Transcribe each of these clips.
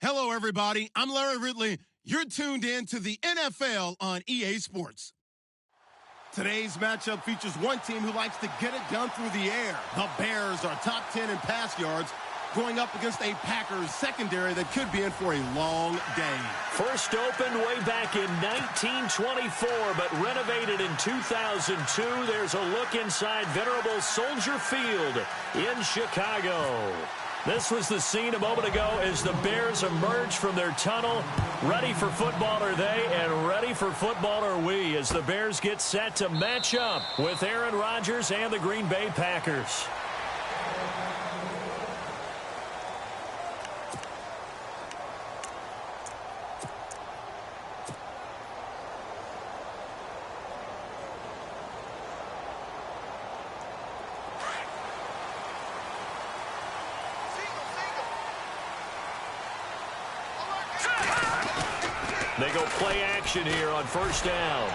Hello, everybody. I'm Larry Ridley. You're tuned in to the NFL on EA Sports. Today's matchup features one team who likes to get it done through the air. The Bears are top 10 in pass yards, going up against a Packers secondary that could be in for a long day. First opened way back in 1924, but renovated in 2002. There's a look inside venerable Soldier Field in Chicago. This was the scene a moment ago as the Bears emerged from their tunnel. Ready for football are they, and ready for football are we, as the Bears get set to match up with Aaron Rodgers and the Green Bay Packers. They go play action here on first down.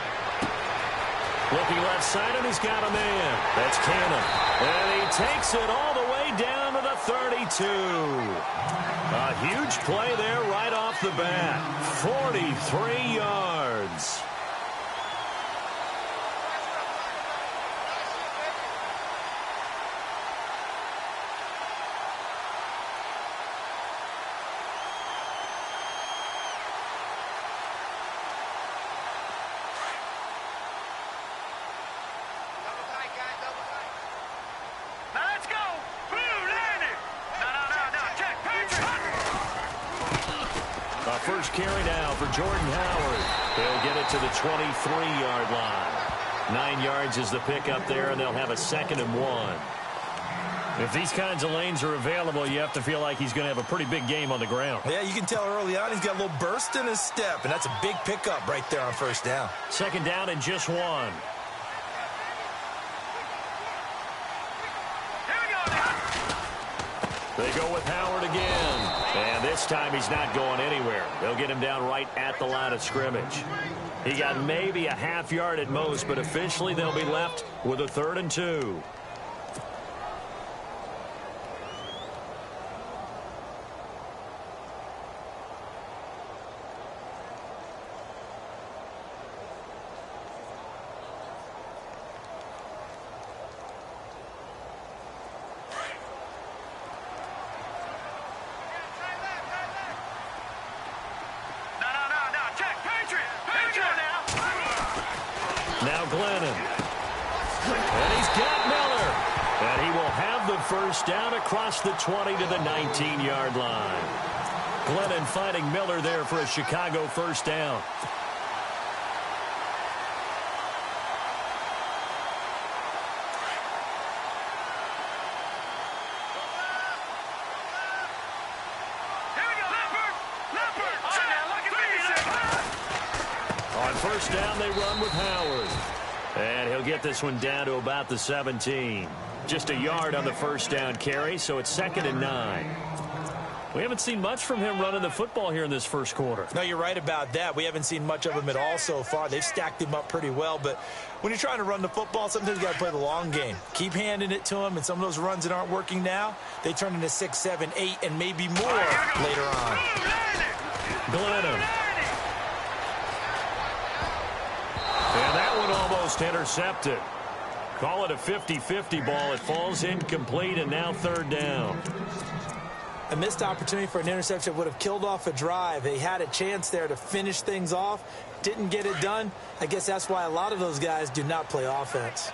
Looking left side, and he's got a man. That's Cannon. And he takes it all the way down to the 32. A huge play there right off the bat. 43 yards. First carry now for Jordan Howard. He'll get it to the 23-yard line. 9 yards is the pickup there, and they'll have a 2nd and 1. If these kinds of lanes are available, you have to feel like he's going to have a pretty big game on the ground. Yeah, you can tell early on he's got a little burst in his step, and that's a big pickup right there on first down. 2nd down and just 1. They go with Howard again. And this time he's not going anywhere. They'll get him down right at the line of scrimmage. He got maybe a half yard at most, but officially they'll be left with a 3rd and 2. Now Glennon. And he's got Miller. And he will have the first down across the 20 to the 19-yard line. Glennon finding Miller there for a Chicago first down. On first down, they run with Howard. And he'll get this one down to about the 17. Just a yard on the first down carry, so it's 2nd and 9. We haven't seen much from him running the football here in this first quarter. No, you're right about that. We haven't seen much of him at all so far. They've stacked him up pretty well, but when you're trying to run the football, sometimes you got to play the long game. Keep handing it to him, and some of those runs that aren't working now, they turn into 6, 7, 8, and maybe more later on. Glennon. And that one almost intercepted. Call it a 50-50 ball. It falls incomplete, and now 3rd down. A missed opportunity for an interception would have killed off a drive. They had a chance there to finish things off. Didn't get it done. I guess that's why a lot of those guys do not play offense.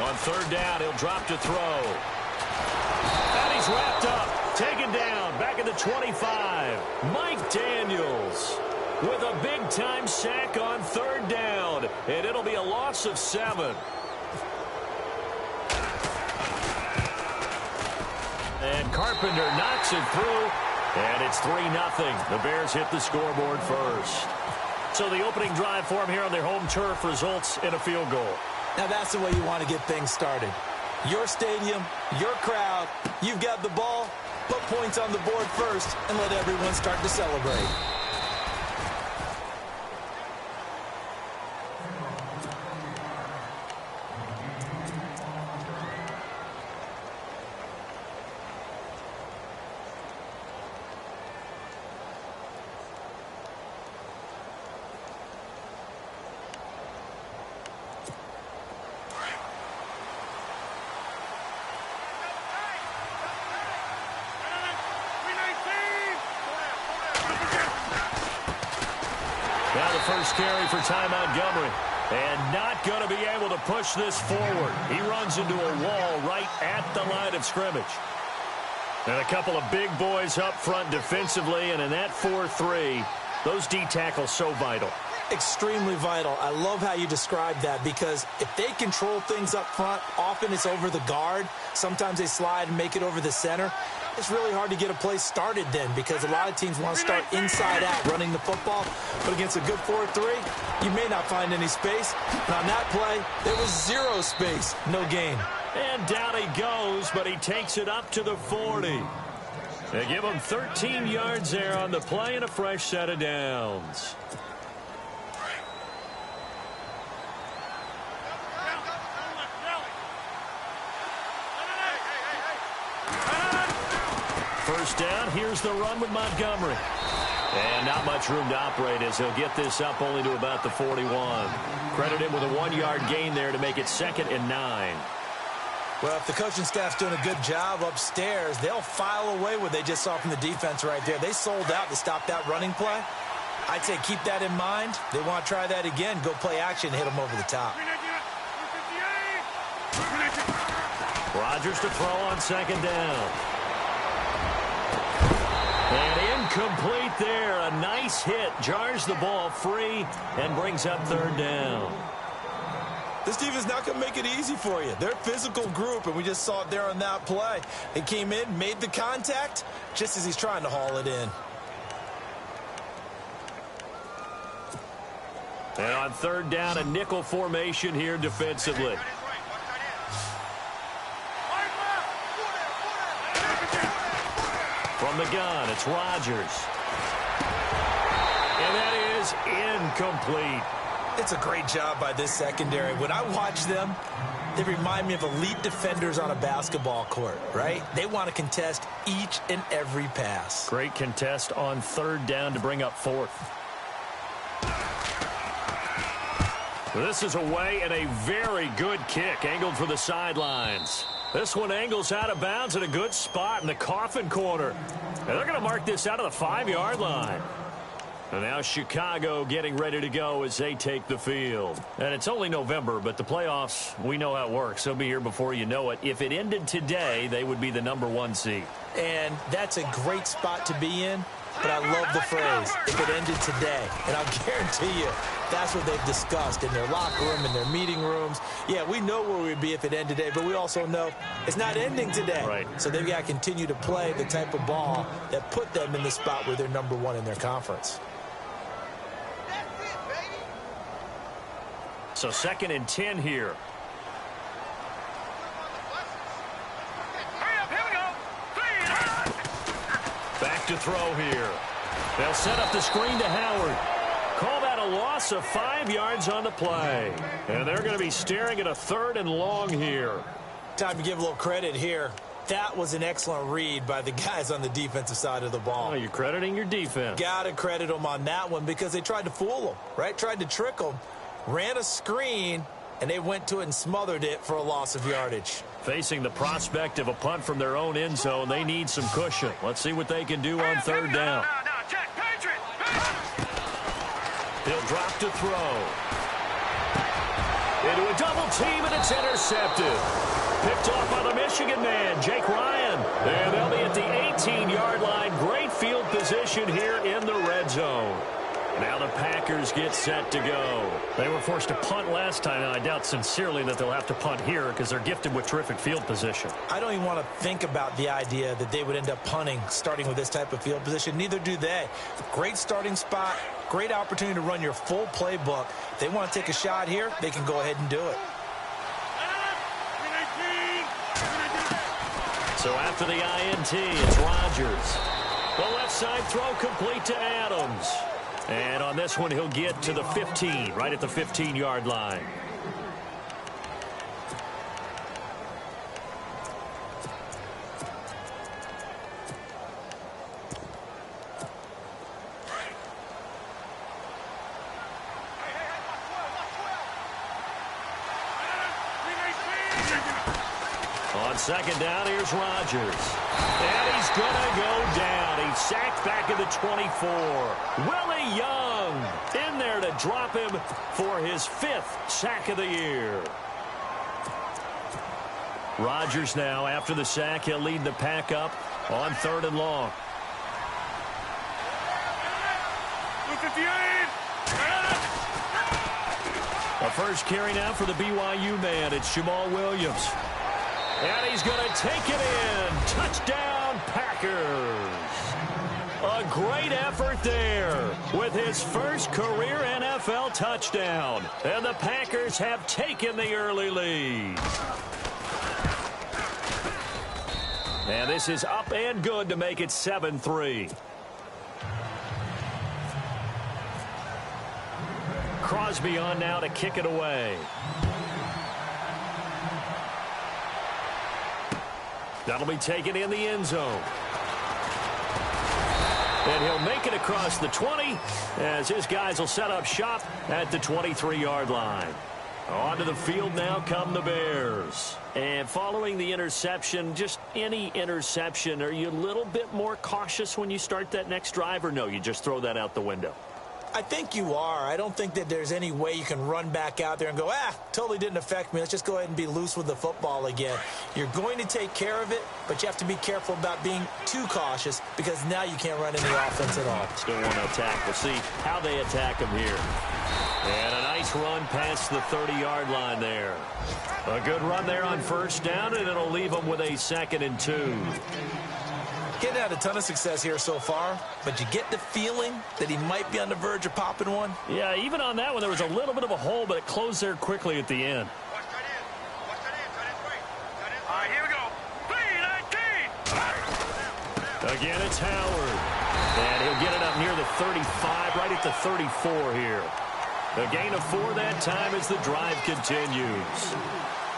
On 3rd down, he'll drop to throw. And he's wrapped up. Taken down, back at the 25. Mike Daniels with a big-time sack on 3rd down. And it'll be a loss of 7. And Carpenter knocks it through. And it's 3-0. The Bears hit the scoreboard first. So the opening drive for them here on their home turf results in a field goal. Now that's the way you want to get things started. Your stadium, your crowd, you've got the ball. Put points on the board first and let everyone start to celebrate. first carry for Ty Montgomery. And not going to be able to push this forward. He runs into a wall right at the line of scrimmage. And a couple of big boys up front defensively, and in that 4-3, those D tackles so vital. Extremely vital. I love how you described that, because if they control things up front, often it's over the guard. Sometimes they slide and make it over the center. It's really hard to get a play started then, because a lot of teams want to start inside out running the football. But against a good 4-3, you may not find any space. And on that play, there was zero space, no gain. And down he goes, but he takes it up to the 40. They give him 13 yards there on the play and a fresh set of downs. First down, here's the run with Montgomery. And not much room to operate as he'll get this up only to about the 41. Credit him with a 1-yard gain there to make it 2nd and 9. Well, if the coaching staff's doing a good job upstairs, they'll file away what they just saw from the defense right there. They sold out to stop that running play. I'd say keep that in mind. They want to try that again. Go play action, hit them over the top. Rodgers to throw on 2nd down. And incomplete there. A nice hit. Jars the ball free and brings up 3rd down. This team is not going to make it easy for you. They're a physical group, and we just saw it there on that play. They came in, made the contact, just as he's trying to haul it in. And on 3rd down, a nickel formation here defensively. From the gun, it's Rodgers. And that is incomplete. It's a great job by this secondary. When I watch them, they remind me of elite defenders on a basketball court, right? They want to contest each and every pass. Great contest on 3rd down to bring up 4th. This is away and a very good kick, angled for the sidelines. This one angles out of bounds in a good spot in the coffin corner. And they're going to mark this out of the 5-yard line. And now Chicago getting ready to go as they take the field. And it's only November, but the playoffs, we know how it works. They'll be here before you know it. If it ended today, they would be the #1 seed. And that's a great spot to be in. But I love the phrase, if it ended today. And I'll guarantee you, that's what they've discussed in their locker room, in their meeting rooms. Yeah, we know where we'd be if it ended today, but we also know it's not ending today. Right. So they've got to continue to play the type of ball that put them in the spot where they're #1 in their conference. So 2nd and 10 here. Back to throw here. They'll set up the screen to Howard. Call that a loss of 5 yards on the play. And they're going to be staring at a 3rd and long here. Time to give a little credit here. That was an excellent read by the guys on the defensive side of the ball. Oh, you're crediting your defense. Got to credit them on that one because they tried to fool them, right? Tried to trick them. Ran a screen, and they went to it and smothered it for a loss of yardage. Facing the prospect of a punt from their own end zone, they need some cushion. Let's see what they can do on 3rd down. He'll drop to throw. Into a double team, and it's intercepted. Picked off by the Michigan man, Jake Ryan. And they'll be at the 18-yard line. Great field position here in the red zone. Now the Packers get set to go. They were forced to punt last time, and I doubt sincerely that they'll have to punt here because they're gifted with terrific field position. I don't even want to think about the idea that they would end up punting starting with this type of field position. Neither do they. Great starting spot, great opportunity to run your full playbook. If they want to take a shot here, they can go ahead and do it. So after the INT, it's Rodgers. The left side throw complete to Adams. And on this one, he'll get to the 15, right at the 15-yard line. On 2nd down, here's Rodgers. And he's going to go down. He's sacked back at the 24. Willie Young Young in there to drop him for his 5th sack of the year. Rodgers now, after the sack, he'll lead the pack up on 3rd and long. The first carry now for the BYU man. It's Jamal Williams. And he's going to take it in. Touchdown, Packers. A great effort there with his first career NFL touchdown. And the Packers have taken the early lead. And this is up and good to make it 7-3. Crosby on now to kick it away. That'll be taken in the end zone. And he'll make it across the 20 as his guys will set up shop at the 23-yard line. Onto the field now come the Bears. And following the interception, just any interception, are you a little bit more cautious when you start that next drive, or no, you just throw that out the window? I think you are. I don't think that there's any way you can run back out there and go, totally didn't affect me. Let's just go ahead and be loose with the football again. You're going to take care of it, but you have to be careful about being too cautious because now you can't run any offense at all. Still want to attack. We'll see how they attack him here. And a nice run past the 30-yard line there. A good run there on first down, and it'll leave them with a 2nd and 2. Getting had a ton of success here so far, but you get the feeling that he might be on the verge of popping one. Yeah, even on that one, there was a little bit of a hole, but it closed there quickly at the end. All right, here we go. 3-19. Again, it's Howard. And he'll get it up near the 35, right at the 34 here. A gain of 4 that time as the drive continues.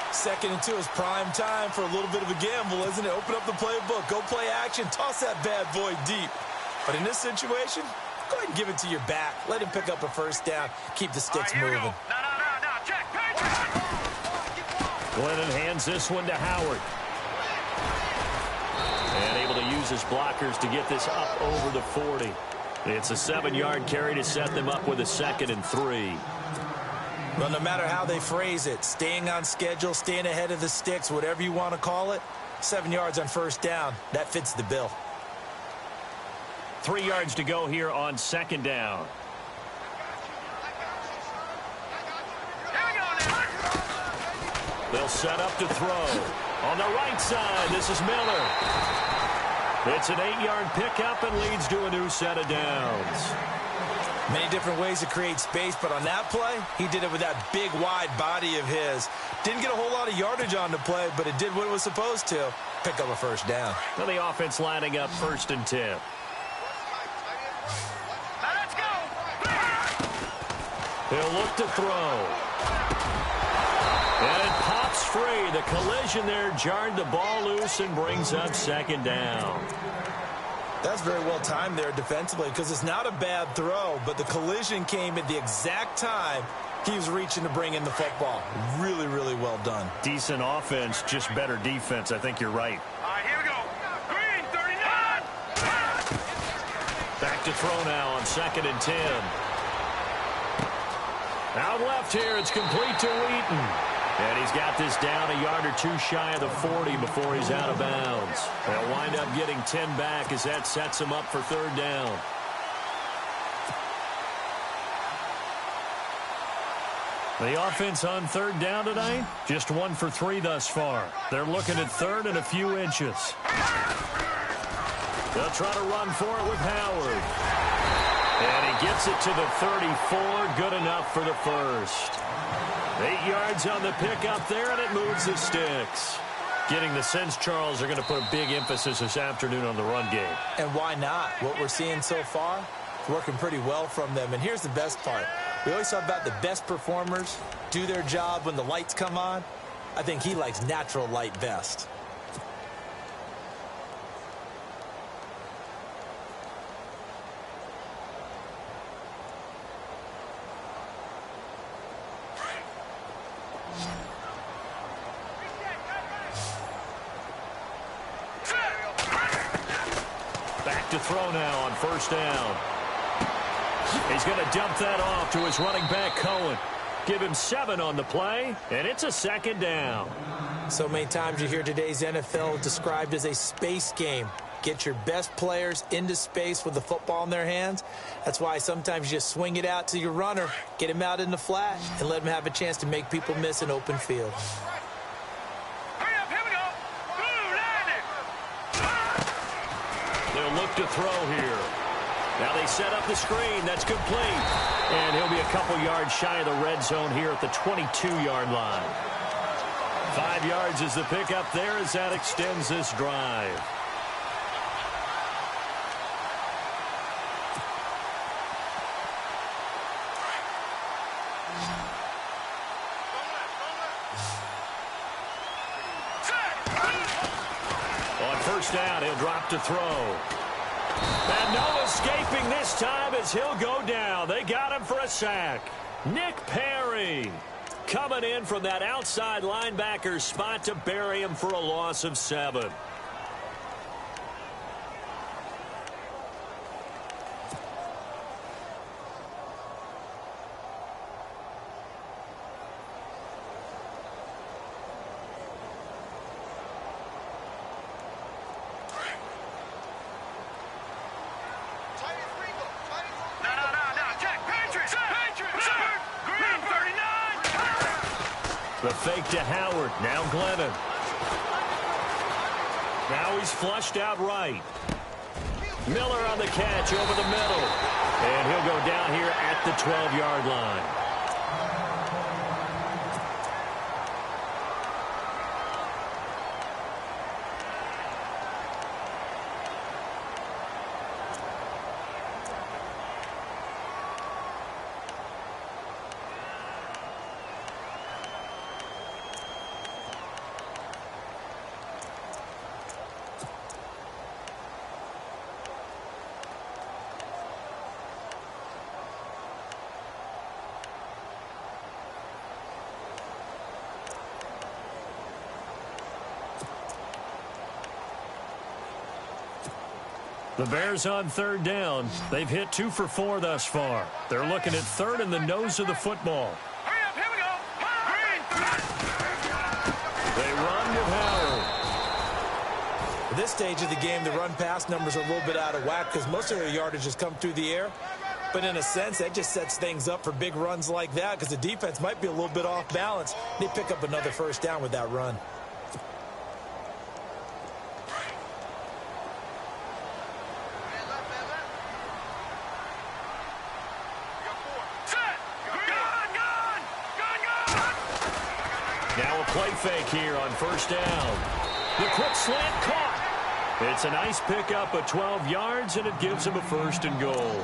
2nd and 2 is prime time for a little bit of a gamble, isn't it? Open up the playbook, go play action, toss that bad boy deep. But in this situation, go ahead and give it to your back. Let him pick up a first down. Keep the sticks moving. No, check. Glennon hands this one to Howard. And able to use his blockers to get this up over the 40. It's a 7-yard carry to set them up with a 2nd and 3. Well, no matter how they phrase it, staying on schedule, staying ahead of the sticks, whatever you want to call it, 7 yards on first down, that fits the bill. 3 yards to go here on 2nd down. They'll set up to throw. On the right side, this is Miller. It's an 8-yard pickup and leads to a new set of downs. Many different ways to create space, but on that play, he did it with that big, wide body of his. Didn't get a whole lot of yardage on the play, but it did what it was supposed to. Pick up a first down. Well, the offense lining up 1st and 10. Now let's go. He'll look to throw. And it pops free. The collision there jarred the ball loose and brings up 2nd down. That's very well timed there defensively because it's not a bad throw, but the collision came at the exact time he was reaching to bring in the football. Really, really well done. Decent offense, just better defense. I think you're right. All right, here we go. Green, 39. Back to throw now on 2nd and 10. Out left here, it's complete to Wheaton. And he's got this down a yard or 2 shy of the 40 before he's out of bounds. They'll wind up getting 10 back as that sets him up for 3rd down. The offense on 3rd down tonight, just 1 for 3 thus far. They're looking at 3rd and a few inches. They'll try to run for it with Howard. And he gets it to the 34, good enough for the first. 8 yards on the pickup there, and it moves the sticks. Getting the sense, Charles, are going to put a big emphasis this afternoon on the run game. And why not? What we're seeing so far, working pretty well from them. And here's the best part. We always talk about the best performers do their job when the lights come on. I think he likes natural light best. Back to throw now on 1st down. He's going to dump that off to his running back, Cohen. Give him 7 on the play, and it's a second down. So many times you hear today's NFL described as a space game. Get your best players into space with the football in their hands. That's why sometimes you just swing it out to your runner, get him out in the flat, and let him have a chance to make people miss an open field. Hurry up, here we go. Blue, landing. They'll look to throw here. Now they set up the screen. That's complete. And he'll be a couple yards shy of the red zone here at the 22-yard line. 5 yards is the pickup there as that extends this drive. On first down, he'll drop to throw. And no escaping this time as he'll go down. They got him for a sack. Nick Perry coming in from that outside linebacker spot to bury him for a loss of 7. The fake to Howard. Now Glennon. Now he's flushed out right. Miller on the catch over the middle. And he'll go down here at the 12-yard line. The Bears on third down. They've hit 2 for 4 thus far. They're looking at third in the nose of the football. Hurry up, here we go. They run with Howard. At this stage of the game, the run-pass numbers are a little bit out of whack because most of their yardage has come through the air. But in a sense, that just sets things up for big runs like that because the defense might be a little bit off balance. They pick up another first down with that run. Now a play fake here on first down. The quick slant caught. It's a nice pickup of 12 yards, and it gives him a first and goal.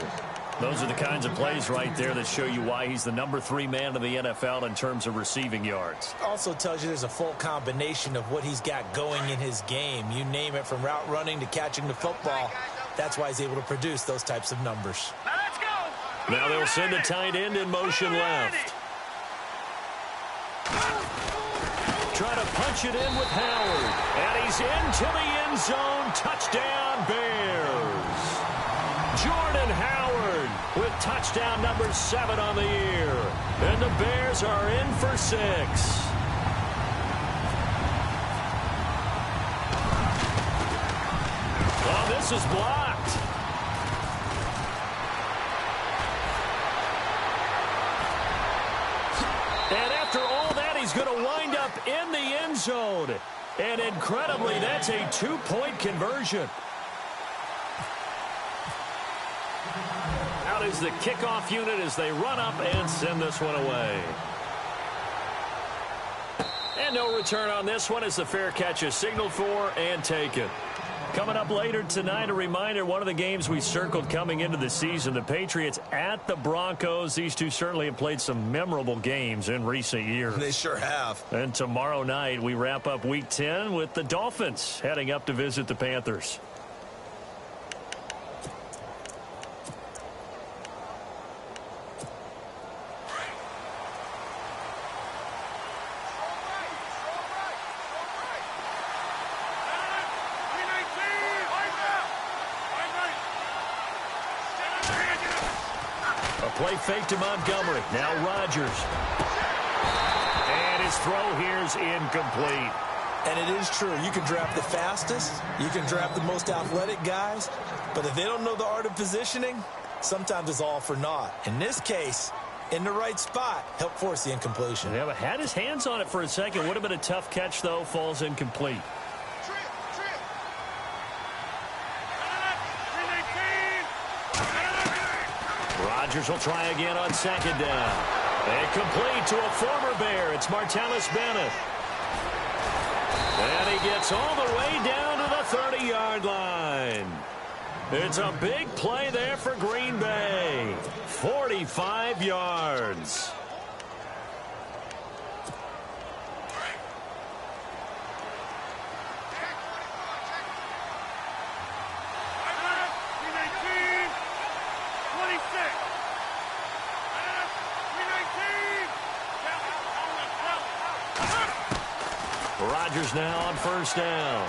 Those are the kinds of plays right there that show you why he's the number 3 man in the NFL in terms of receiving yards. Also tells you there's a full combination of what he's got going in his game. You name it, from route running to catching the football. That's why he's able to produce those types of numbers. Now let's go. Now they'll send the tight end in motion left. Trying to punch it in with Howard. And he's into the end zone. Touchdown, Bears. Jordan Howard with touchdown number 7 on the year. And the Bears are in for 6. Oh, this is blocked. And after all that, he's going to wind up in the end zone. And incredibly, that's a 2-point conversion. Out is the kickoff unit as they run up and send this one away. And no return on this one as the fair catch is signaled for and taken. Coming up later tonight, a reminder, one of the games we circled coming into the season, the Patriots at the Broncos. These two certainly have played some memorable games in recent years. They sure have. And tomorrow night, we wrap up Week 10 with the Dolphins heading up to visit the Panthers. A play fake to Montgomery. Now Rodgers. And his throw here is incomplete. And it is true. You can draft the fastest. You can draft the most athletic guys. But if they don't know the art of positioning, sometimes it's all for naught. In this case, in the right spot, help force the incompletion. Yeah, but had his hands on it for a second. Would have been a tough catch, though. Falls incomplete. Rodgers will try again on second down. And complete to a former Bear. It's Martellus Bennett. And he gets all the way down to the 30-yard line. It's a big play there for Green Bay. 45 yards. Rodgers now on first down.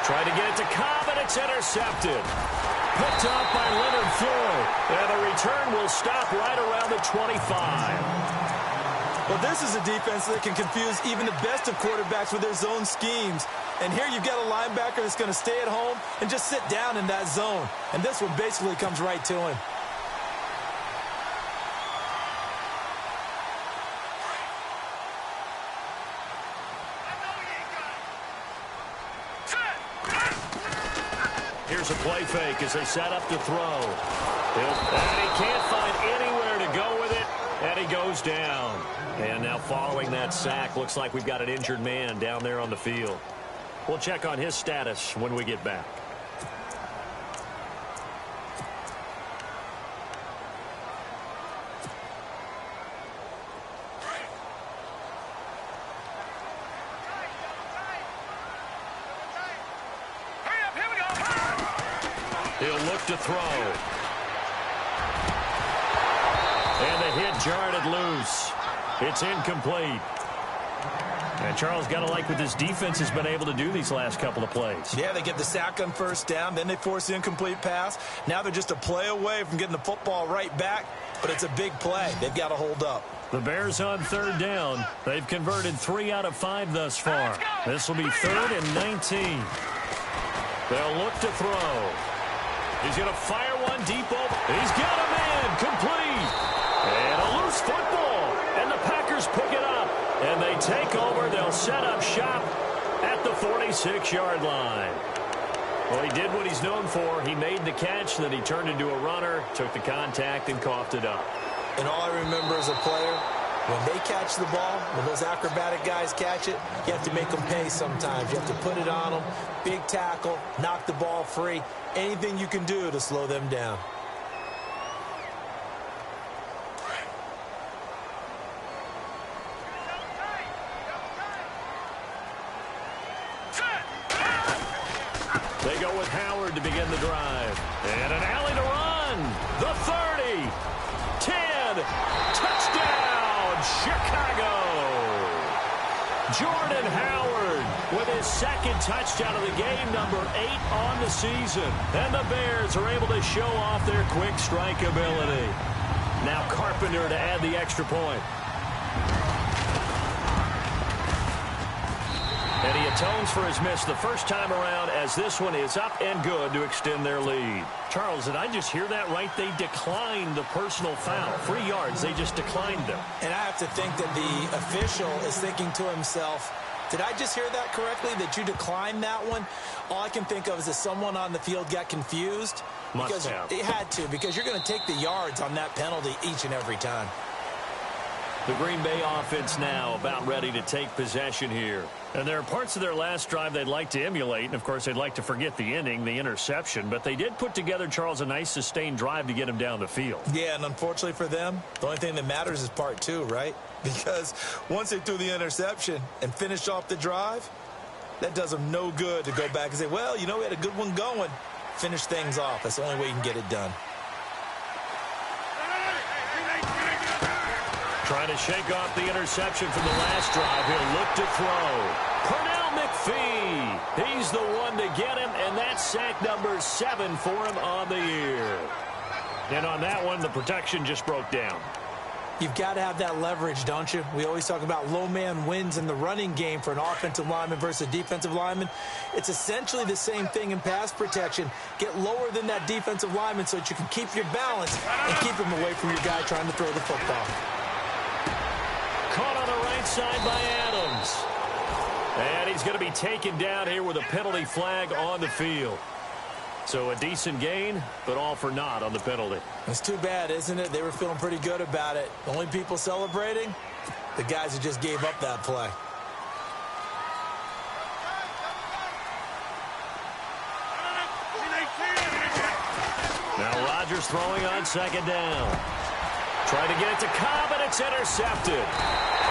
Trying to get it to Cobb, and it's intercepted. Picked off by Leonard Floyd. And the return will stop right around the 25. Well, this is a defense that can confuse even the best of quarterbacks with their zone schemes. And here you've got a linebacker that's going to stay at home and just sit down in that zone. And this one basically comes right to him. Here's a play fake as they set up to throw. And he can't find anywhere to go with it, and he goes down. And now following that sack, looks like we've got an injured man down there on the field. We'll check on his status when we get back. He'll look to throw. And the hit jarred it loose. It's incomplete. And Charles, got to like what this defense has been able to do these last couple of plays. Yeah, they get the sack on first down, then they force the incomplete pass. Now they're just a play away from getting the football right back, but it's a big play. They've got to hold up. The Bears on third down. They've converted 3 out of 5 thus far. This will be 3rd and 19. They'll look to throw. He's going to fire one deep over. He's got a man complete. And a loose football. And the Packers pick it up. And they take over. They'll set up shop at the 46-yard line. Well, he did what he's known for. He made the catch, then he turned into a runner, took the contact, and coughed it up. And all I remember as a player, when they catch the ball, when those acrobatic guys catch it, you have to make them pay sometimes. You have to put it on them, big tackle, knock the ball free. Anything you can do to slow them down. They go with Howard to begin the drive. And an alley to run. The 30. 10. Touchdown, Chicago. Jordan Howard with his second touchdown of the game, number 8 on the season. And the Bears are able to show off their quick strike ability. Now Carpenter to add the extra point. And he atones for his miss the first time around, as this one is up and good to extend their lead. Charles, did I just hear that right? They declined the personal foul. 3 yards, they just declined them. And I have to think that the official is thinking to himself, did I just hear that correctly, that you declined that one? All I can think of is that someone on the field got confused. Must have. It had to, because you're going to take the yards on that penalty each and every time. The Green Bay offense now about ready to take possession here. And there are parts of their last drive they'd like to emulate. And, of course, they'd like to forget the ending, the interception. But they did put together, Charles, a nice sustained drive to get him down the field. Yeah, and unfortunately for them, the only thing that matters is part 2, right? Because once they threw the interception and finished off the drive, that does them no good to go back and say, well, you know, we had a good one going. Finish things off. That's the only way you can get it done. Trying to shake off the interception from the last drive. He'll look to throw. Pernell McPhee. He's the one to get him, and that's sack number 7 for him on the year. And on that one, the protection just broke down. You've got to have that leverage, don't you? We always talk about low man wins in the running game for an offensive lineman versus a defensive lineman. It's essentially the same thing in pass protection. Get lower than that defensive lineman so that you can keep your balance and keep him away from your guy trying to throw the football. Caught on the right side by Adams. And he's going to be taken down here with a penalty flag on the field. So a decent gain, but all for naught on the penalty. It's too bad, isn't it? They were feeling pretty good about it. The only people celebrating, the guys who just gave up that play. Now Rodgers throwing on second down. Trying to get it to Cobb, and it's intercepted.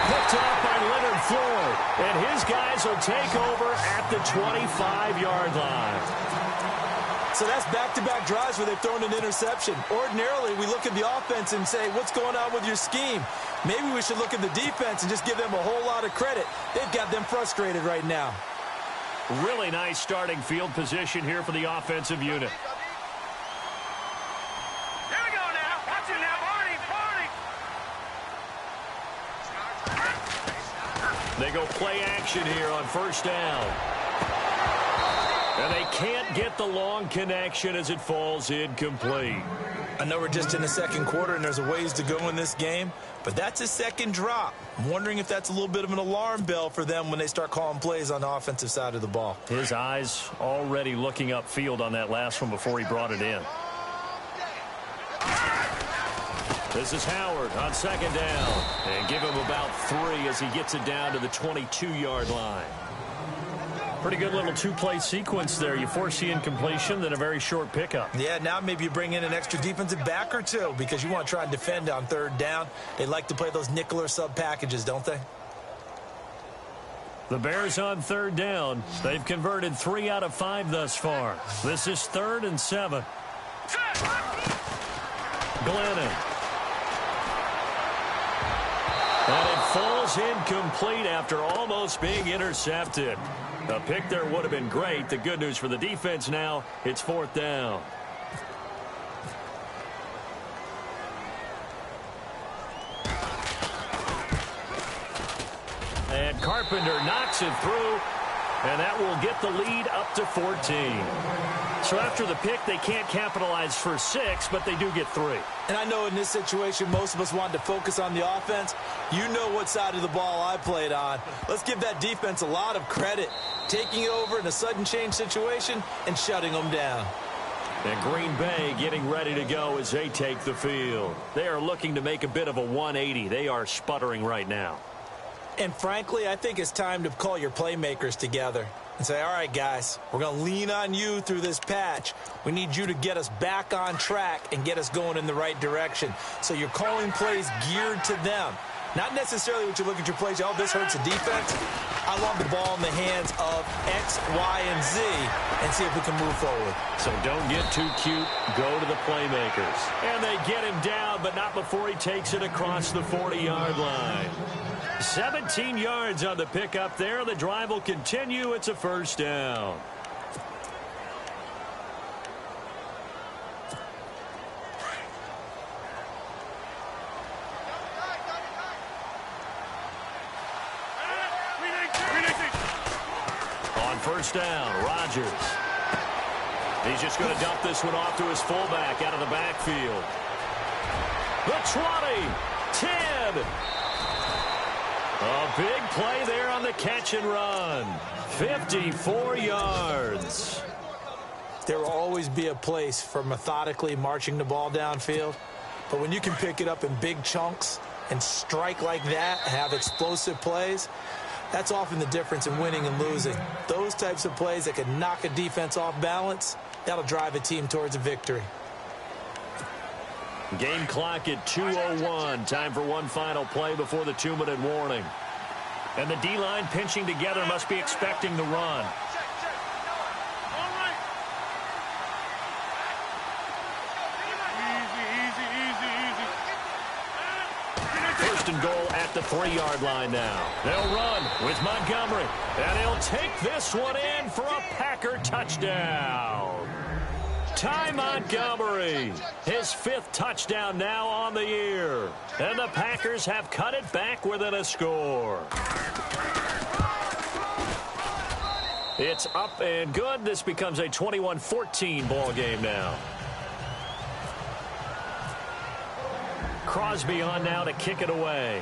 Picked off by Leonard Floyd. And his guys will take over at the 25-yard line. So that's back-to-back drives where they've thrown an interception. Ordinarily, we look at the offense and say, what's going on with your scheme? Maybe we should look at the defense and just give them a whole lot of credit. They've got them frustrated right now. Really nice starting field position here for the offensive unit. Here we go now. Watch it now, Barney. They go play action here on first down. And they can't get the long connection as it falls incomplete. I know we're just in the second quarter and there's a ways to go in this game, but that's a second drop. I'm wondering if that's a little bit of an alarm bell for them when they start calling plays on the offensive side of the ball. His eyes already looking upfield on that last one before he brought it in. This is Howard on second down. And give him about 3 as he gets it down to the 22-yard line. Pretty good little two-play sequence there. You force the incompletion, then a very short pickup. Yeah, now maybe you bring in an extra defensive back or two because you want to try and defend on third down. They like to play those nickel or sub packages, don't they? The Bears on third down. They've converted 3 out of 5 thus far. This is 3rd and 7. Glennon. And it falls incomplete after almost being intercepted. A pick there would have been great. The good news for the defense now, it's 4th down. And Carpenter knocks it through, and that will get the lead up to 14. So after the pick, they can't capitalize for 6, but they do get 3. And I know in this situation, most of us wanted to focus on the offense. You know what side of the ball I played on. Let's give that defense a lot of credit, taking it over in a sudden change situation and shutting them down. And Green Bay getting ready to go as they take the field. They are looking to make a bit of a 180. They are sputtering right now. And frankly, I think it's time to call your playmakers together and say, all right, guys, we're going to lean on you through this patch. We need you to get us back on track and get us going in the right direction. So you're calling plays geared to them. Not necessarily when you look at your plays, oh, this hurts the defense. I want the ball in the hands of X, Y, and Z and see if we can move forward. So don't get too cute. Go to the playmakers. And they get him down, but not before he takes it across the 40-yard line. 17 yards on the pickup there. The drive will continue. It's a first down. On first down, Rodgers. He's just going to dump this one off to his fullback out of the backfield. The 20, 10. A big play there on the catch and run. 54 yards. There will always be a place for methodically marching the ball downfield. But when you can pick it up in big chunks and strike like that, have explosive plays, that's often the difference in winning and losing. Those types of plays that can knock a defense off balance, that'll drive a team towards a victory. Game clock at 2:01. Time for one final play before the 2-minute warning. And the D-line pinching together must be expecting the run. First and goal at the 3-yard line now. They'll run with Montgomery. And he'll take this one in for a Packer touchdown. Ty Montgomery, his 5th touchdown now on the year. And the Packers have cut it back within a score. It's up and good. This becomes a 21-14 ball game now. Crosby on now to kick it away.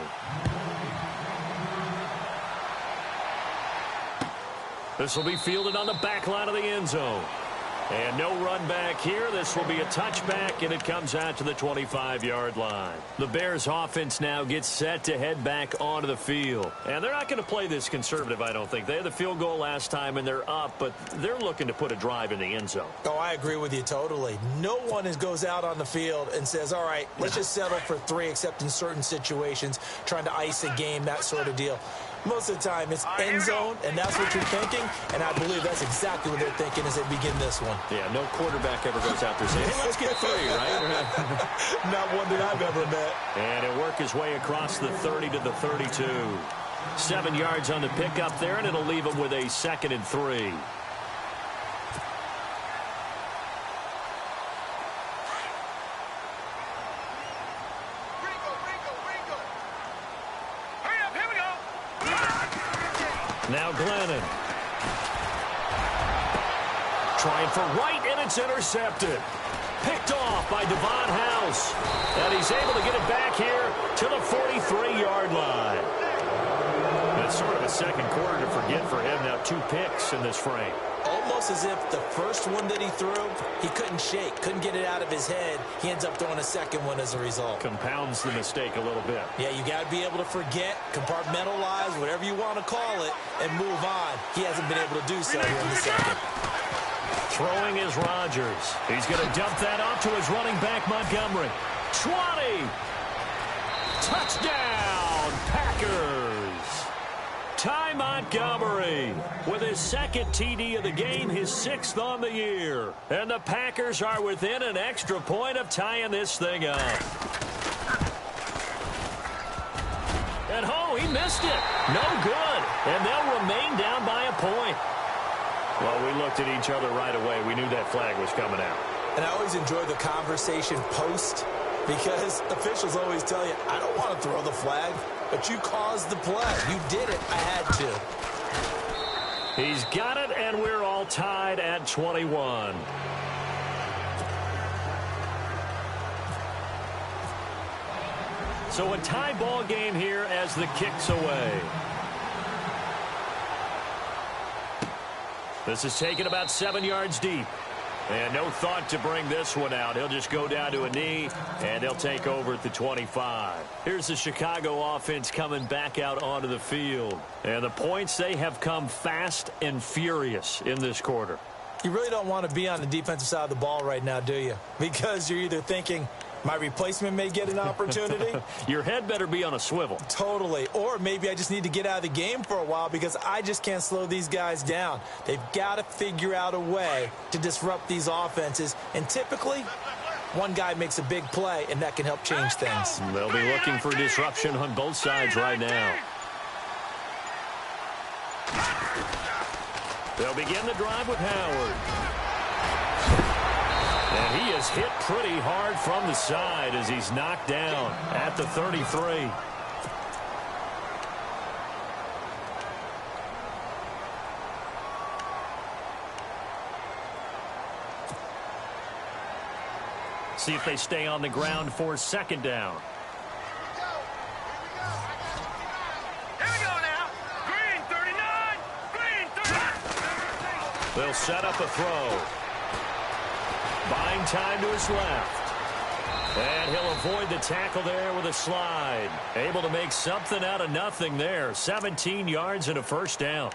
This will be fielded on the back line of the end zone. And no run back here. This will be a touchback, and it comes out to the 25-yard line. The Bears offense now gets set to head back onto the field. And they're not going to play this conservative, I don't think. They had the field goal last time, and they're up, but they're looking to put a drive in the end zone. Oh, I agree with you totally. No one goes out on the field and says, all right, let's just settle for 3, except in certain situations, trying to ice a game, that sort of deal. Most of the time, it's end zone, and that's what you're thinking, and I believe that's exactly what they're thinking as they begin this one. Yeah, no quarterback ever goes out there saying, hey, let's get 3, right? Not one that I've ever met. And he'll work his way across the 30 to the 32. 7 yards on the pickup there, and it'll leave him with a 2nd and 3. Now Glennon. Trying for right, and it's intercepted. Picked off by Devon House. And he's able to get it back here to the 43-yard line. That's sort of a second quarter to forget for him. Now 2 picks in this frame. Almost as if the first one that he threw, he couldn't shake, couldn't get it out of his head. He ends up throwing a second one as a result. Compounds the mistake a little bit. Yeah, you got to be able to forget, compartmentalize, whatever you want to call it, and move on. He hasn't been able to do so here in the second. Throwing is Rodgers. He's going to dump that off to his running back, Montgomery. 20. Touchdown, Packers. Ty Montgomery with his 2nd TD of the game, his 6th on the year. And the Packers are within an extra point of tying this thing up. And he missed it. No good. And they'll remain down by a point. Well, we looked at each other right away. We knew that flag was coming out. And I always enjoy the conversation post, because officials always tell you, I don't want to throw the flag, but you caused the play. You did it. I had to. He's got it, and we're all tied at 21. So a tie ball game here as the kick's away. This is taken about 7 yards deep. And no thought to bring this one out. He'll just go down to a knee, and they'll take over at the 25. Here's the Chicago offense coming back out onto the field. And the points, they have come fast and furious in this quarter. You really don't want to be on the defensive side of the ball right now, do you? Because you're either thinking, my replacement may get an opportunity. Your head better be on a swivel. Totally. Or maybe I just need to get out of the game for a while because I just can't slow these guys down. They've got to figure out a way to disrupt these offenses. And typically, one guy makes a big play, and that can help change things. They'll be looking for disruption on both sides right now. They'll begin the drive with Howard. And he is hit pretty hard from the side as he's knocked down at the 33. See if they stay on the ground for 2nd down. Here we go now. Green 39. Green 39. They'll set up a throw. Buying time to his left. And he'll avoid the tackle there with a slide. Able to make something out of nothing there. 17 yards and a 1st down.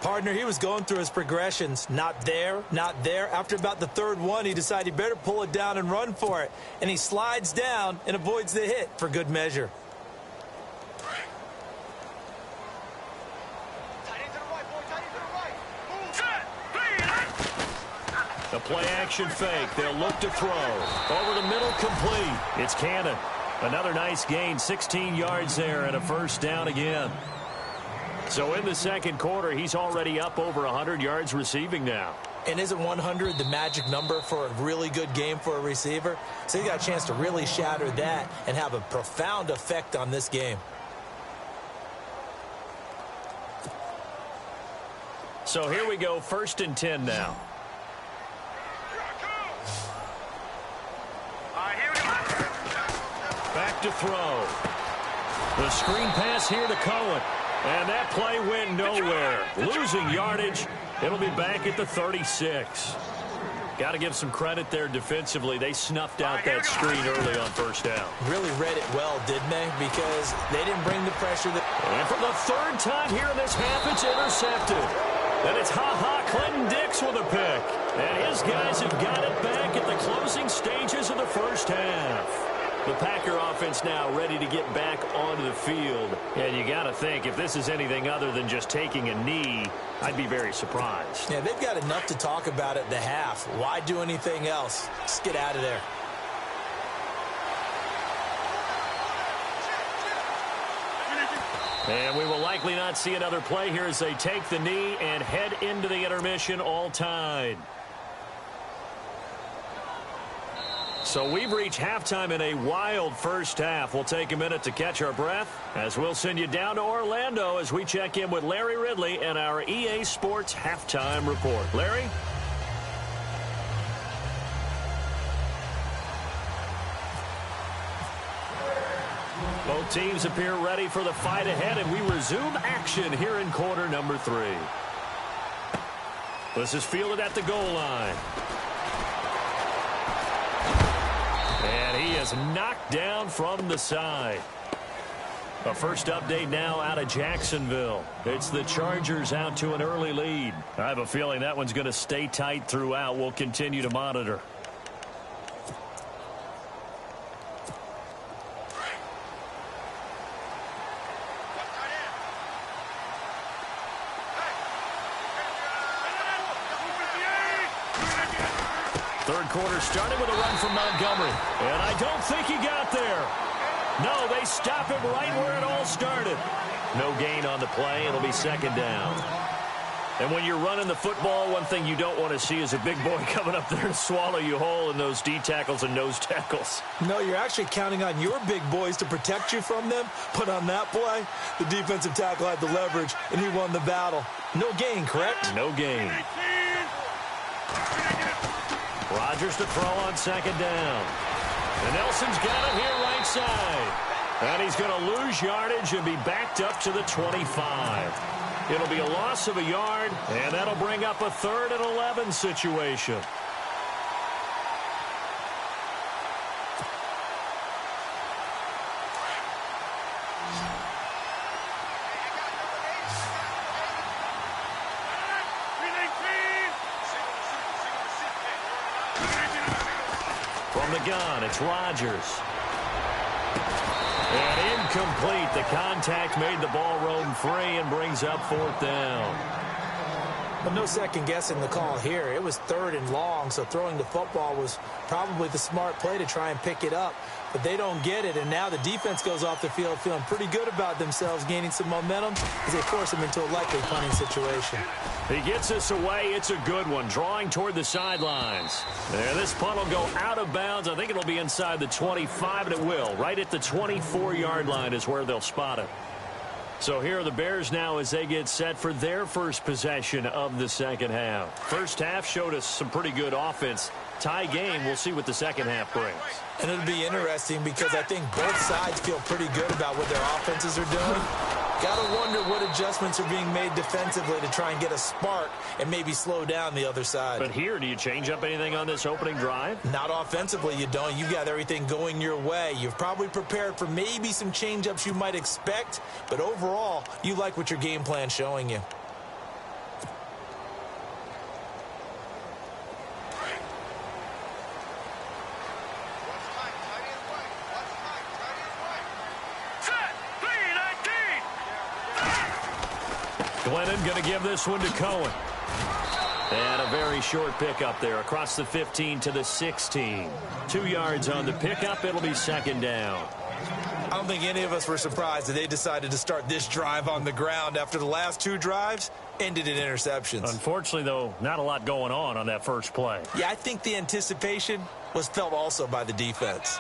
Partner, he was going through his progressions. Not there, not there. After about the 3rd one, he decided he better pull it down and run for it. And he slides down and avoids the hit for good measure. The play-action fake. They'll look to throw. Over the middle, complete. It's Cannon. Another nice gain, 16 yards there, and a 1st down again. So in the 2nd quarter, he's already up over 100 yards receiving now. And isn't 100 the magic number for a really good game for a receiver? So he got a chance to really shatter that and have a profound effect on this game. So here we go, 1st and 10 now. Back to throw. The screen pass here to Cohen. And that play went nowhere. Losing yardage. It'll be back at the 36. Got to give some credit there defensively. They snuffed out that screen early on 1st down. Really read it well, didn't they? Because they didn't bring the pressure. And for the 3rd time here in this half, it's intercepted. And it's Clinton Dix with a pick. And his guys have got it back at the closing stages of the 1st half. The Packer offense now ready to get back onto the field. And you got to think, if this is anything other than just taking a knee, I'd be very surprised. Yeah, they've got enough to talk about at the half. Why do anything else? Just get out of there. And we will likely not see another play here as they take the knee and head into the intermission all tied. So we've reached halftime in a wild 1st half. We'll take a minute to catch our breath as we'll send you down to Orlando as we check in with Larry Ridley and our EA Sports Halftime Report. Larry? Both teams appear ready for the fight ahead, and we resume action here in quarter number 3. This is fielded at the goal line. And he is knocked down from the side. A first update now out of Jacksonville. It's the Chargers out to an early lead. I have a feeling that one's going to stay tight throughout. We'll continue to monitor. Third quarter starting with a run from Montgomery. And I don't think he got there. No, they stop him right where it all started. No gain on the play. It'll be 2nd down. And when you're running the football, one thing you don't want to see is a big boy coming up there to swallow you whole in those D tackles and nose tackles. No, you're actually counting on your big boys to protect you from them. But on that play, the defensive tackle had the leverage, and he won the battle. No gain, correct? No gain. Rodgers to throw on 2nd down. And Nelson's got it here right side. And he's going to lose yardage and be backed up to the 25. It'll be a loss of a yard, and that'll bring up a 3rd and 11 situation. From the gun, it's Rodgers. And incomplete. The contact made the ball roam free and brings up 4th down. But no second guessing the call here. It was 3rd and long, so throwing the football was probably the smart play to try and pick it up. But they don't get it, and now the defense goes off the field feeling pretty good about themselves, gaining some momentum as they force them into a likely punting situation. He gets this away. It's a good one, drawing toward the sidelines. And this punt will go out of bounds. I think it'll be inside the 25, and it will. Right at the 24-yard line is where they'll spot it. So here are the Bears now as they get set for their first possession of the 2nd half. First half showed us some pretty good offense. Tie game, we'll see what the 2nd half brings. And it'll be interesting because I think both sides feel pretty good about what their offenses are doing. Got to wonder what adjustments are being made defensively to try and get a spark and maybe slow down the other side. But here, do you change up anything on this opening drive? Not offensively, you don't. You've got everything going your way. You've probably prepared for maybe some change-ups you might expect, but overall, you like what your game plan's showing you. Glennon going to give this one to Cohen. And a very short pickup there across the 15 to the 16. 2 yards on the pickup. It'll be 2nd down. I don't think any of us were surprised that they decided to start this drive on the ground after the last 2 drives. ended in interceptions. Unfortunately, though, not a lot going on that first play. Yeah, I think the anticipation was felt also by the defense.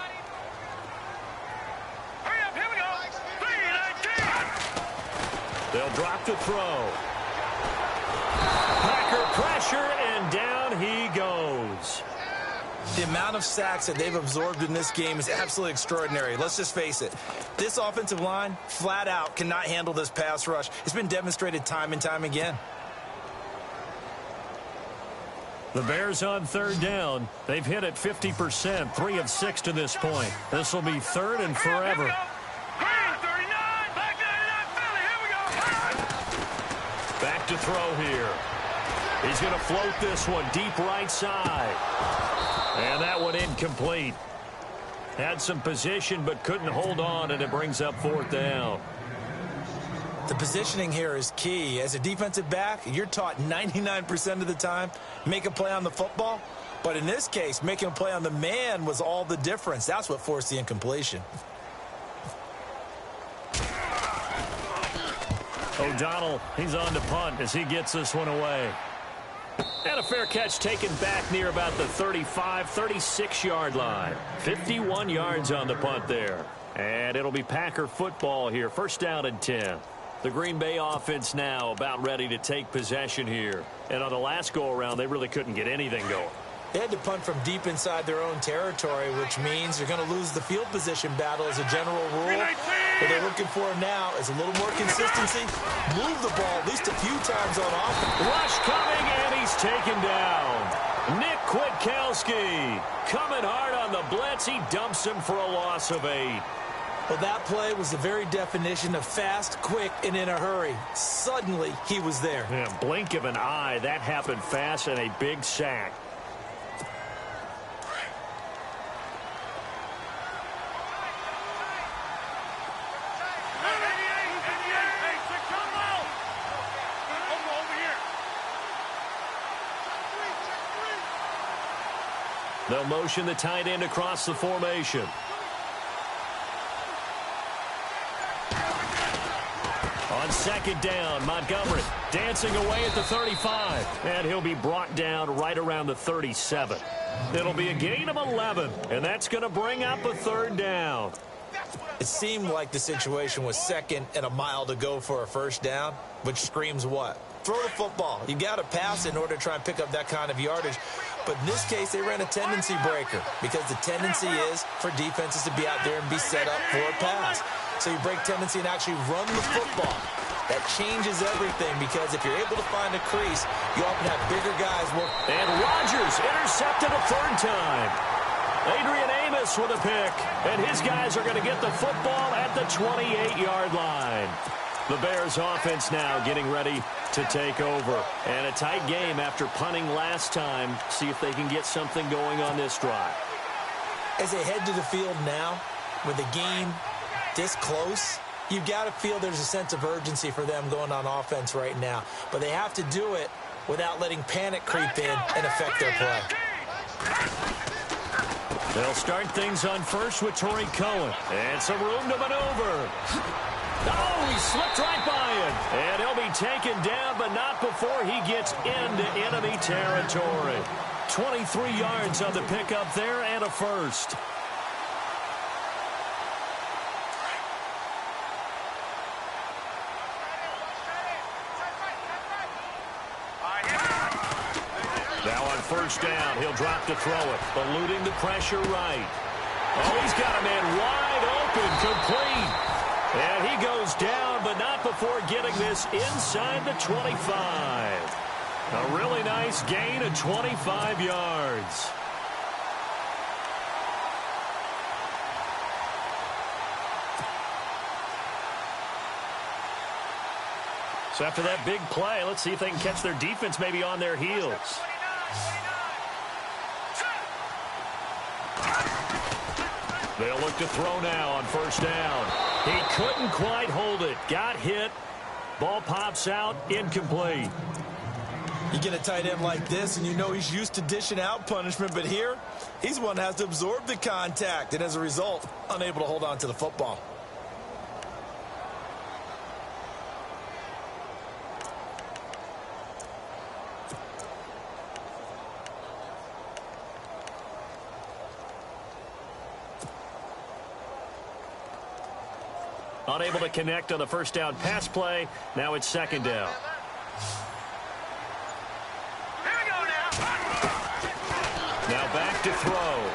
Hurry up, here we go. 3-19. They'll drop to throw. Packer pressure, and down he goes. The amount of sacks that they've absorbed in this game is absolutely extraordinary. Let's just face it. This offensive line, flat out, cannot handle this pass rush. It's been demonstrated time and time again. The Bears on third down. They've hit it 50%, 3 of 6 to this point. This will be third and forever. Green 39, back 99, Philly, here we go. Back to throw here. He's going to float this one deep right side. And that one incomplete. Had some position but couldn't hold on, and it brings up fourth down. The positioning here is key. As a defensive back, you're taught 99% of the time, make a play on the football. But in this case, making a play on the man was all the difference. That's what forced the incompletion. O'Donnell, he's on to punt as he gets this one away. And a fair catch taken back near about the 35, 36-yard line. 51 yards on the punt there. And it'll be Packer football here. First down and 10. The Green Bay offense now about ready to take possession here. And on the last go-around, they really couldn't get anything going. They had to punt from deep inside their own territory, which means they're going to lose the field position battle as a general rule. What they're looking for now is a little more consistency. Move the ball at least a few times on offense. Rush coming, and he's taken down. Nick Kwiatkowski coming hard on the blitz. He dumps him for a loss of 8. Well, that play was the very definition of fast, quick, and in a hurry. Suddenly, he was there. Yeah, blink of an eye. That happened fast, and a big sack. They'll motion the tight end across the formation. On second down, Montgomery dancing away at the 35. And he'll be brought down right around the 37. It'll be a gain of 11, and that's going to bring up a third down. It seemed like the situation was second and a mile to go for a first down, which screams what? Throw the football. You got to pass in order to try and pick up that kind of yardage. But in this case, they ran a tendency breaker because the tendency is for defenses to be out there and be set up for a pass. So you break tendency and actually run the football. That changes everything because if you're able to find a crease, you often have bigger guys work. And Rodgers intercepted a third time. Adrian Amos with a pick, and his guys are going to get the football at the 28-yard line. The Bears offense now getting ready to take over. And a tight game after punting last time. See if they can get something going on this drive. As they head to the field now, with the game this close, you've got to feel there's a sense of urgency for them going on offense right now. But they have to do it without letting panic creep in and affect their play. They'll start things on first with Torrey Cohen. And some room to maneuver. Oh, he slipped right by him. And he'll be taken down, but not before he gets into enemy territory. 23 yards on the pickup there and a first. Now on first down, he'll drop to throw it, eluding the pressure right. Oh, he's got a man wide open, complete. And he goes down, but not before getting this inside the 25. A really nice gain of 25 yards. So after that big play, let's see if they can catch their defense maybe on their heels. They'll look to throw now on first down. He couldn't quite hold it. Got hit. Ball pops out. Incomplete. You get a tight end like this, and you know he's used to dishing out punishment. But here, he's one that has to absorb the contact. And as a result, unable to hold on to the football. Unable to connect on the first down pass play. Now it's second down. Here we go now. Now back to throw.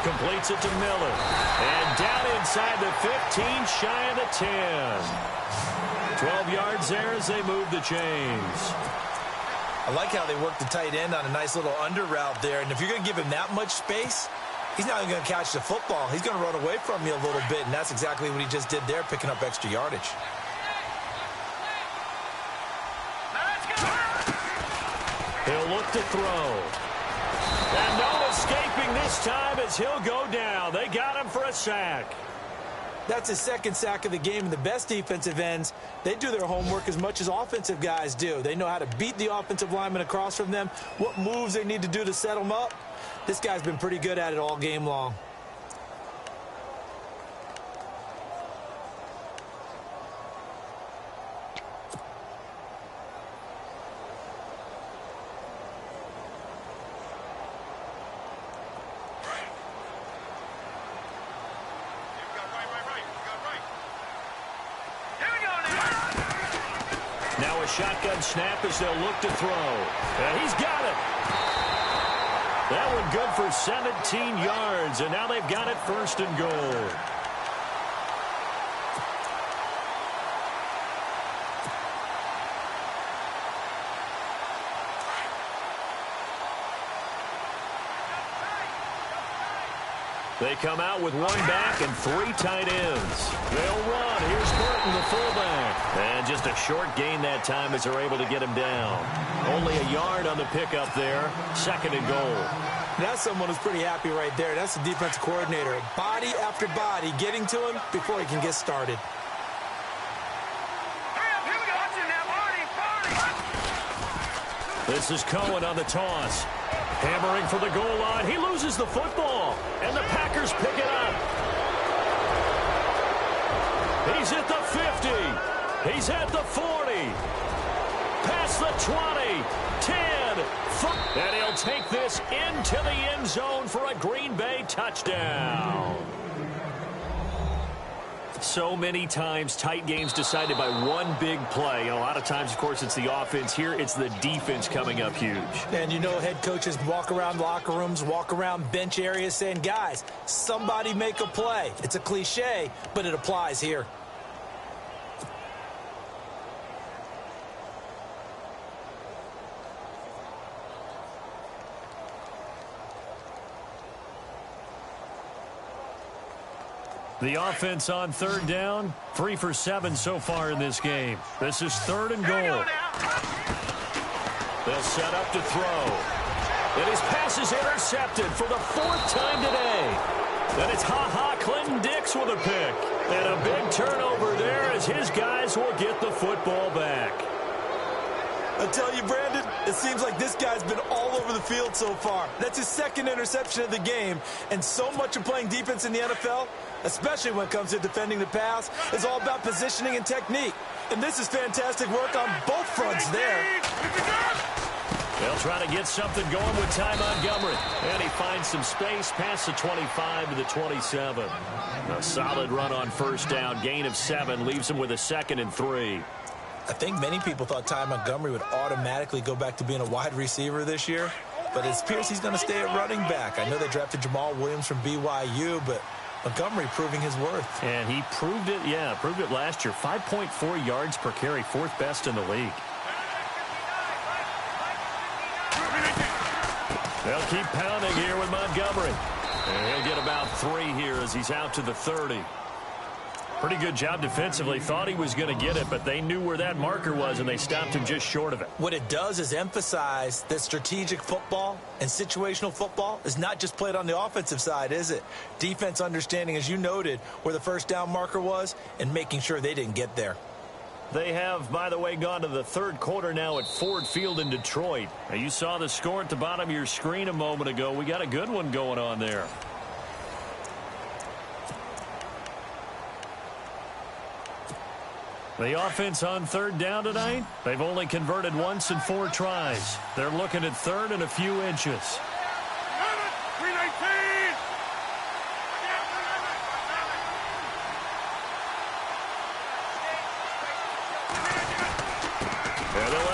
Completes it to Miller. And down inside the 15, shy of the 10. 12 yards there as they move the chains. I like how they work the tight end on a nice little under route there. And if you're going to give him that much space, he's not even going to catch the football. He's going to run away from you a little bit, and that's exactly what he just did there, picking up extra yardage. He'll look to throw. And no escaping this time as he'll go down. They got him for a sack. That's his second sack of the game, and the best defensive ends, they do their homework as much as offensive guys do. They know how to beat the offensive lineman across from them, what moves they need to do to set them up. This guy's been pretty good at it all game long. Now a shotgun snap as they'll look to throw. And he's got it. That one good for 17 yards, and now they've got it first and goal. They come out with one back and three tight ends. They'll run. Here's Burton, the fullback. And just a short gain that time as they're able to get him down. Only a yard on the pickup there. Second and goal. That's someone who's pretty happy right there. That's the defensive coordinator. Body after body getting to him before he can get started. This is Cohen on the toss. Hammering for the goal line. He loses the football. And the Packers pick it up. He's at the 50. He's at the 40. Past the 20. 10. 5. And he'll take this into the end zone for a Green Bay touchdown. So many times tight games decided by one big play. A lot of times, of course, it's the offense. Here, it's the defense coming up huge. And you know head coaches walk around locker rooms, walk around bench areas saying, guys, somebody make a play. It's a cliche, but it applies here. The offense on third down, 3 for 7 so far in this game. This is third and goal. They'll set up to throw. And his pass is intercepted for the 4th time today. And it's Clinton Dix with a pick. And a big turnover there as his guys will get the football back. I tell you, Brandon, it seems like this guy's been all over the field so far. That's his second interception of the game. And so much of playing defense in the NFL, especially when it comes to defending the pass, is all about positioning and technique. And this is fantastic work on both fronts there. They'll try to get something going with Ty Montgomery. And he finds some space past the 25 to the 27. A solid run on first down. Gain of 7 leaves him with a 2nd and 3. I think many people thought Ty Montgomery would automatically go back to being a wide receiver this year. But it appears he's going to stay at running back. I know they drafted Jamal Williams from BYU, but Montgomery proving his worth. And he proved it, proved it last year. 5.4 yards per carry, 4th best in the league. They'll keep pounding here with Montgomery. And he'll get about 3 here as he's out to the 30. Pretty good job defensively. Thought he was going to get it, but they knew where that marker was, and they stopped him just short of it. What it does is emphasize that strategic football and situational football is not just played on the offensive side, is it? Defense understanding, as you noted, where the first down marker was and making sure they didn't get there. They have, by the way, gone to the 3rd quarter now at Ford Field in Detroit. Now, you saw the score at the bottom of your screen a moment ago. We got a good one going on there. The offense on 3rd down tonight, they've only converted once in 4 tries. They're looking at 3rd and a few inches.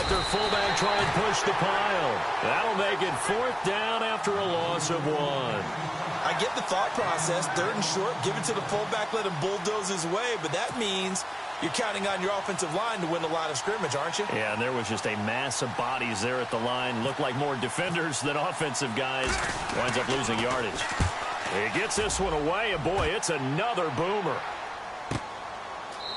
let their fullback try and push the pile. That'll make it 4th down after a loss of 1. I get the thought process. 3rd and short, give it to the fullback, let him bulldoze his way. But that means you're counting on your offensive line to win the line of scrimmage, aren't you? Yeah, and there was just a mass of bodies there at the line. Looked like more defenders than offensive guys. Winds up losing yardage. He gets this one away, and boy, it's another boomer.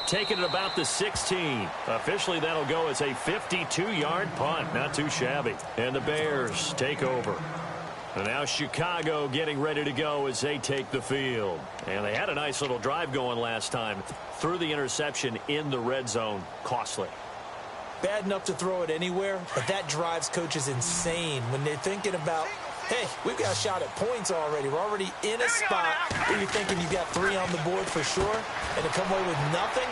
Taking it about the 16. Officially, that'll go as a 52-yard punt. Not too shabby. And the Bears take over. And now Chicago getting ready to go as they take the field. And they had a nice little drive going last time. Threw the interception in the red zone. Costly. Bad enough to throw it anywhere, but that drives coaches insane when they're thinking about, hey, we've got a shot at points already. We're already in a spot where you're thinking you've got 3 on the board for sure, and to come away with nothing.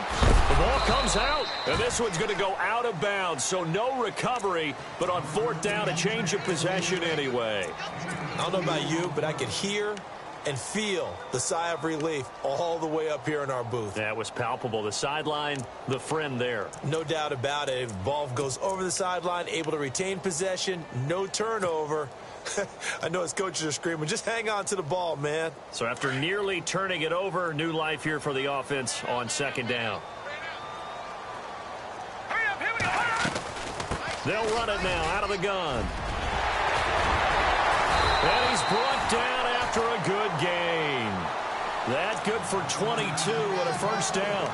The ball comes out, and this one's going to go out of bounds, so no recovery, but on 4th down, a change of possession anyway. I don't know about you, but I could hear and feel the sigh of relief all the way up here in our booth. That was palpable. The sideline, the friend there. No doubt about it. Ball goes over the sideline, able to retain possession, no turnover. I know his coaches are screaming, just hang on to the ball, man. So after nearly turning it over, new life here for the offense on 2nd down. They'll run it now out of the gun. And he's brought down after a good gain. That good for 22 and a 1st down.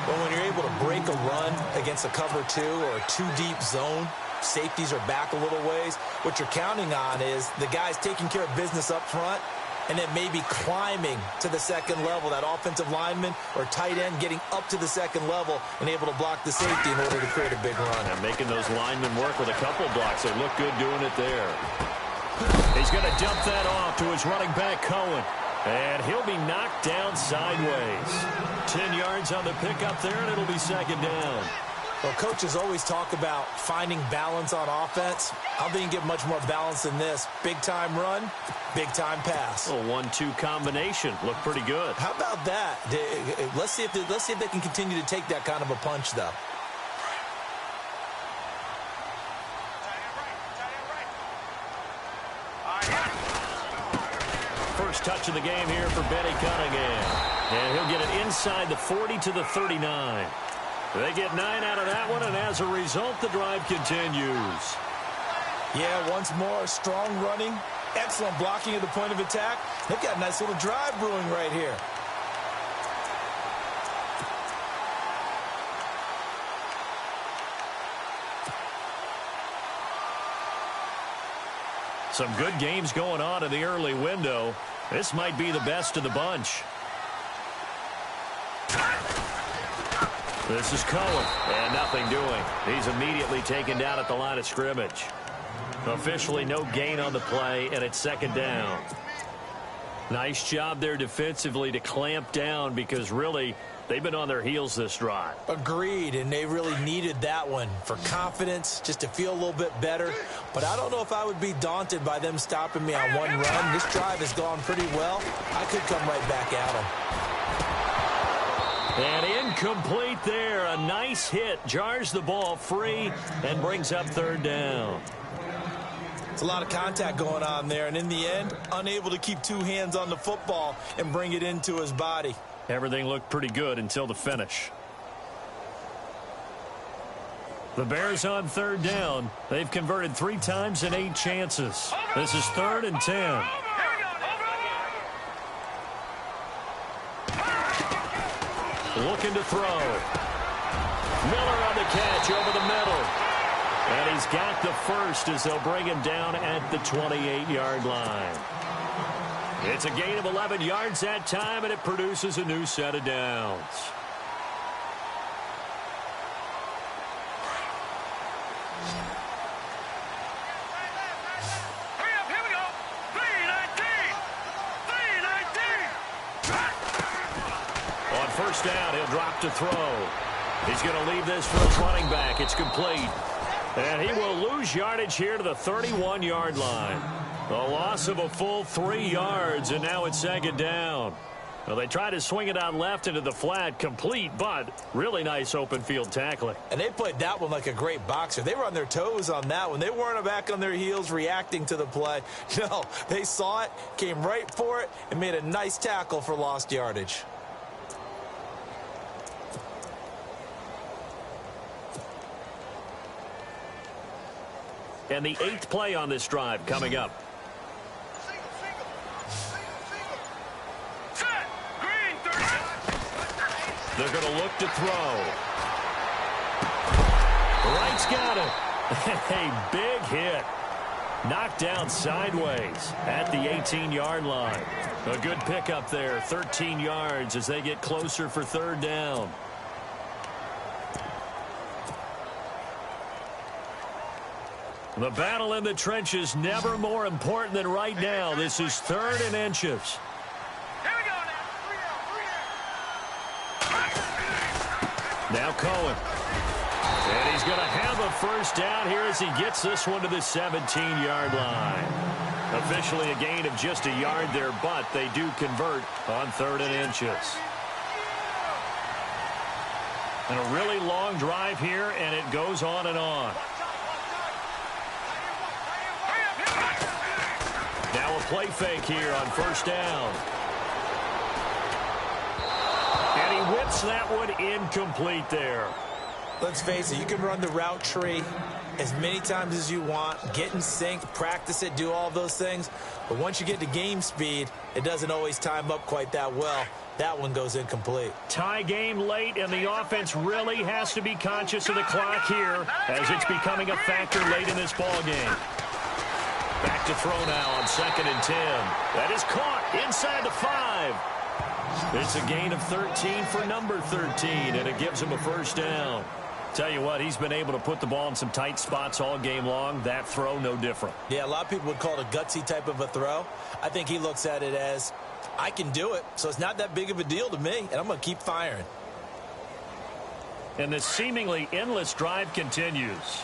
Well, when you're able to break a run against a cover 2 or a 2-deep zone, safeties are back a little ways. What you're counting on is the guys taking care of business up front and then maybe climbing to the 2nd level, that offensive lineman or tight end getting up to the 2nd level and able to block the safety in order to create a big run. And making those linemen work with a couple blocks. They look good doing it there. He's going to dump that off to his running back, Cohen. And he'll be knocked down sideways. 10 yards on the pickup there, and it'll be 2nd down. Well, coaches always talk about finding balance on offense. I don't think you can get much more balance than this. Big-time run, big-time pass. A 1-2 combination. Looked pretty good. How about that? Let's see if they can continue to take that kind of a punch, though. First touch of the game here for Benny Cunningham. And he'll get it inside the 40 to the 39. They get 9 out of that one, and as a result, the drive continues. Yeah, once more, strong running, excellent blocking at the point of attack. They've got a nice little drive brewing right here. Some good games going on in the early window. This might be the best of the bunch. This is Cohen, and nothing doing. He's immediately taken down at the line of scrimmage. Officially no gain on the play, and it's 2nd down. Nice job there defensively to clamp down because really they've been on their heels this drive. Agreed, and they really needed that one for confidence, just to feel a little bit better. But I don't know if I would be daunted by them stopping me on one run. This drive has gone pretty well. I could come right back at them. And incomplete there. A nice hit. Jars the ball free and brings up 3rd down. It's a lot of contact going on there, and in the end, unable to keep 2 hands on the football and bring it into his body. Everything looked pretty good until the finish. The Bears on 3rd down. They've converted 3 times in 8 chances. This is 3rd and 10. Looking to throw. Miller on the catch over the middle. And he's got the first as they'll bring him down at the 28-yard line. It's a gain of 11 yards that time, and it produces a new set of downs. On 1st down, he'll drop to throw. He's going to leave this for his running back. It's complete. And he will lose yardage here to the 31-yard line. A loss of a full 3 yards, and now it's 2nd down. Well, they try to swing it out left into the flat, complete, but really nice open field tackling. And they played that one like a great boxer. They were on their toes on that one. They weren't back on their heels reacting to the play. No, they saw it, came right for it, and made a nice tackle for lost yardage. And the 8th play on this drive coming up. They're going to look to throw. Wright's got it. A big hit. Knocked down sideways at the 18-yard line. A good pickup there, 13 yards as they get closer for 3rd down. The battle in the trenches never more important than right now. This is 3rd and inches. Now Cohen. And he's going to have a first down here as he gets this one to the 17-yard line. Officially a gain of just a yard there, but they do convert on 3rd and inches. And a really long drive here, and it goes on and on. Now a play fake here on 1st down. And he whips that one incomplete there. Let's face it, you can run the route tree as many times as you want, get in sync, practice it, do all those things. But once you get to game speed, it doesn't always time up quite that well. That one goes incomplete. Tie game late, and the offense really has to be conscious of the clock here as it's becoming a factor late in this ball game. Back to throw now on 2nd and 10. That is caught inside the 5. It's a gain of 13 for number 13, and it gives him a first down. Tell you what, he's been able to put the ball in some tight spots all game long. That throw, no different. Yeah, a lot of people would call it a gutsy type of a throw. I think he looks at it as, I can do it, so it's not that big of a deal to me, and I'm going to keep firing. And this seemingly endless drive continues.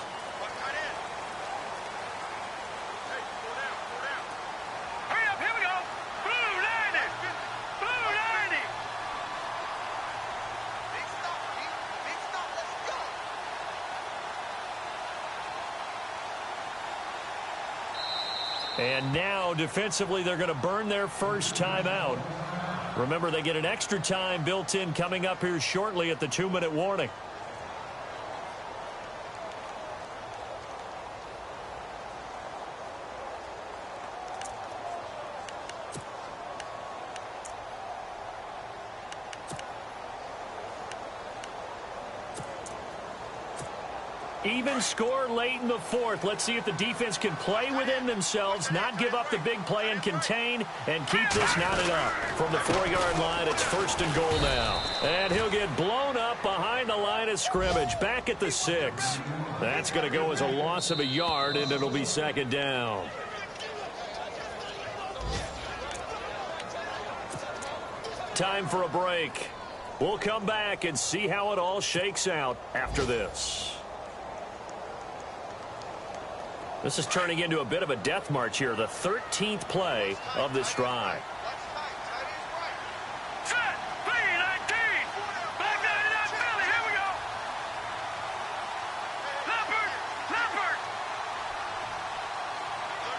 And now, defensively, they're going to burn their first timeout. Remember, they get an extra time built in coming up here shortly at the 2-minute warning. Even score late in the 4th. Let's see if the defense can play within themselves, not give up the big play and contain, and keep this knotted up. From the 4-yard line, it's 1st and goal now. And he'll get blown up behind the line of scrimmage, back at the 6. That's going to go as a loss of a yard, and it'll be 2nd down. Time for a break. We'll come back and see how it all shakes out after this. This is turning into a bit of a death march here, the 13th play of this drive. Set, play 19. Back 99 Philly, here we go. Leopard.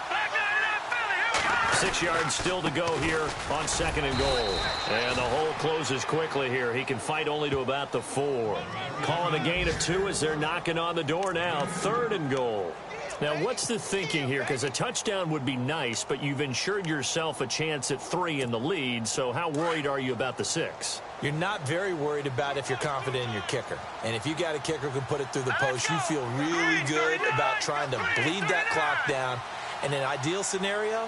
Back 99 Philly, here we go. 6 yards still to go here on 2nd and goal. And the hole closes quickly here. He can fight only to about the 4. Calling a gain of 2 as they're knocking on the door now. 3rd and goal. Now, what's the thinking here? Because a touchdown would be nice, but you've ensured yourself a chance at 3 in the lead, so how worried are you about the 6? You're not very worried about if you're confident in your kicker. And if you got a kicker who can put it through the post, you feel really good about trying to bleed that clock down. In an ideal scenario,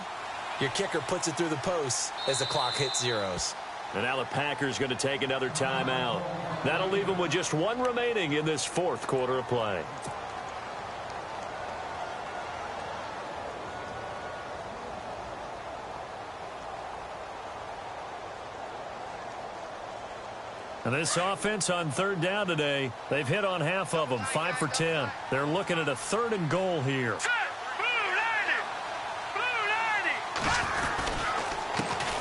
your kicker puts it through the post as the clock hits zeros. And now the Packers going to take another timeout. That'll leave them with just 1 remaining in this 4th quarter of play. And this offense on 3rd down today, they've hit on half of them, 5 for 10. They're looking at a 3rd and goal here.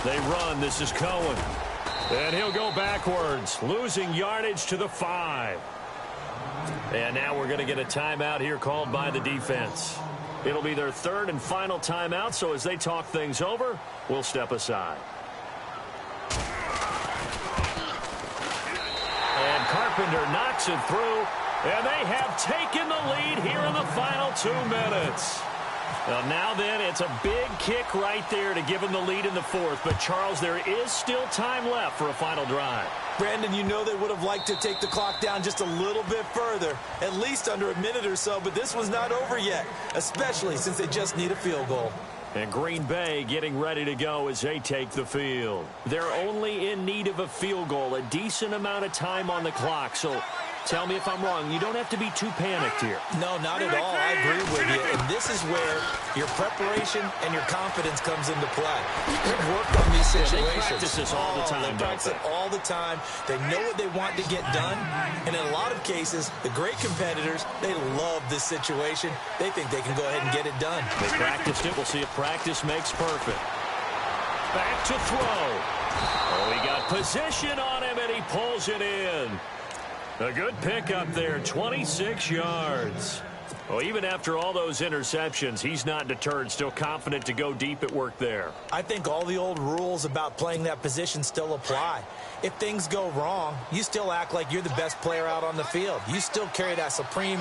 They run. This is Cohen. And he'll go backwards, losing yardage to the 5. And now we're going to get a timeout here called by the defense. It'll be their third and final timeout, so as they talk things over, we'll step aside. And Carpenter knocks it through, and they have taken the lead here in the final 2 minutes. Well, now then, it's a big kick right there to give them the lead in the 4th. But, Charles, there is still time left for a final drive. Brandon, you know they would have liked to take the clock down just a little bit further, at least under a minute or so, but this one's not over yet, especially since they just need a field goal. And Green Bay getting ready to go as they take the field. They're only in need of a field goal, a decent amount of time on the clock. So tell me if I'm wrong. You don't have to be too panicked here. No, not at all. I agree with you. And this is where your preparation and your confidence comes into play. They've worked on these situations. They practice this all the time, They practice it all the time. They know what they want to get done. And in a lot of cases, the great competitors, they love this situation. They think they can go ahead and get it done. They practiced it. We'll see if practice makes perfect. Back to throw. Oh, he got position on him, and he pulls it in. A good pickup there, 26 yards. Well, even after all those interceptions, he's not deterred, still confident to go deep at work there. I think all the old rules about playing that position still apply. If things go wrong, you still act like you're the best player out on the field. You still carry that supreme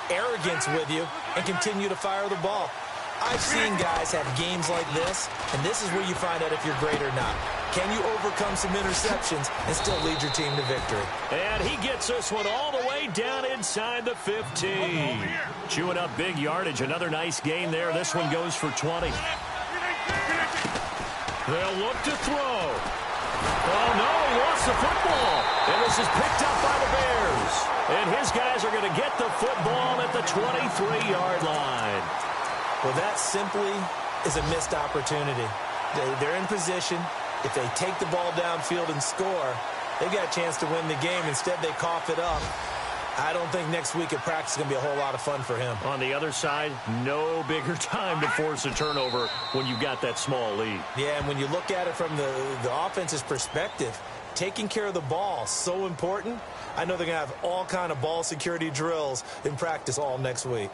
arrogance with you and continue to fire the ball. I've seen guys have games like this, and this is where you find out if you're great or not. Can you overcome some interceptions and still lead your team to victory? And he gets this one all the way down inside the 15. Chewing up big yardage. Another nice gain there. This one goes for 20. They'll look to throw. Oh, no, he lost the football. And this is picked up by the Bears. And his guys are going to get the football at the 23-yard line. Well, that simply is a missed opportunity. They're in position. If they take the ball downfield and score, they've got a chance to win the game. Instead, they cough it up. I don't think next week at practice is going to be a whole lot of fun for him. On the other side, no bigger time to force a turnover when you've got that small lead. Yeah, and when you look at it from the offense's perspective, taking care of the ball, so important. I know they're going to have all kind of ball security drills in practice all next week.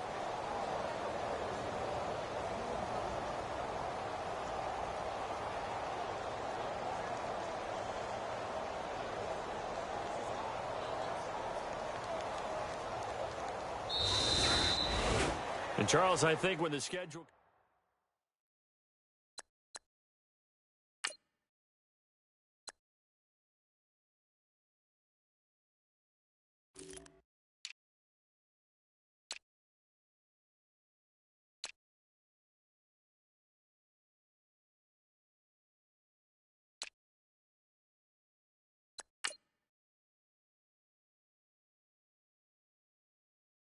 And, Charles, I think when the schedule...